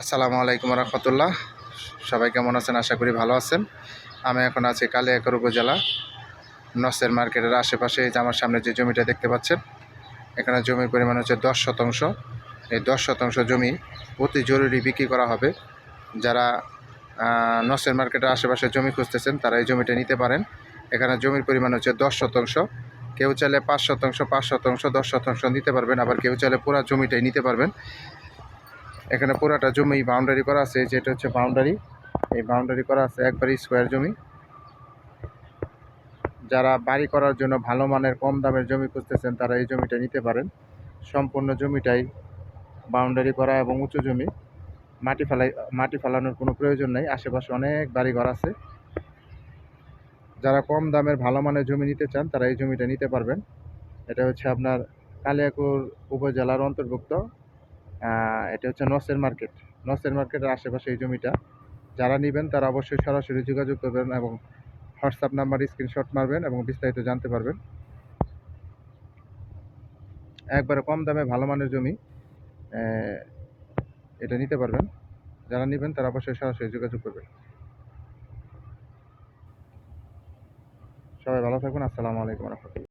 আসসালামু আলাইকুম রহমতুল্লাহ। সবাই কেমন আছেন? আশা করি ভালো আছেন। আমি এখন আছি কালিয়াকৈর উপজেলা নসের মার্কেটের আশেপাশে। এই যে আমার সামনে যে জমিটা দেখতে পাচ্ছেন, এখানে জমির পরিমাণ হচ্ছে 10 শতাংশ। এই 10 শতাংশ জমি অতি জরুরি বিক্রি করা হবে। যারা নসের মার্কেটের আশেপাশে জমি খুঁজতেছেন তারা এই জমিটা নিতে পারেন। এখানে জমির পরিমাণ হচ্ছে 10 শতাংশ। কেউ চাইলে 5 শতাংশ 5 শতাংশ 10 শতাংশ নিতে পারবেন, আবার কেউ চাইলে পুরো জমিটাই নিতে পারবেন। এখানে পুরাটা জমি বাউন্ডারি করা আছে, যেটা হচ্ছে বাউন্ডারি। এই বাউন্ডারি করা আছে একবারই স্কোয়ার জমি। যারা বাড়ি করার জন্য ভালো মানের কম দামের জমি খুঁজতেছেন তারা এই জমিটা নিতে পারেন। সম্পূর্ণ জমিটাই বাউন্ডারি করা এবং উঁচু জমি। মাটি ফালানোর কোনো প্রয়োজন নেই, আশেপাশে অনেক বাড়ি ঘর আছে। যারা কম দামের ভালো মানের জমি নিতে চান তারা এই জমিটা নিতে পারবেন। এটা হচ্ছে আপনার কালিয়াকৈর উপজেলার অন্তর্ভুক্ত। এটা হচ্ছে নসের মার্কেট। নসের মার্কেটের আশেপাশে এই জমিটা। যারা নেবেন তারা অবশ্যই সরাসরি যোগাযোগ করবেন এবং হোয়াটসঅ্যাপ নাম্বার স্ক্রিনশট মারবেন এবং বিস্তারিত জানতে পারবেন। একবারে কম দামে ভালো মানের জমি এটা নিতে পারবেন। যারা নেবেন তারা অবশ্যই সরাসরি যোগাযোগ করবেন। সবাই ভালো থাকুন। আসসালামু আলাইকুম রহমতুল্লাহ।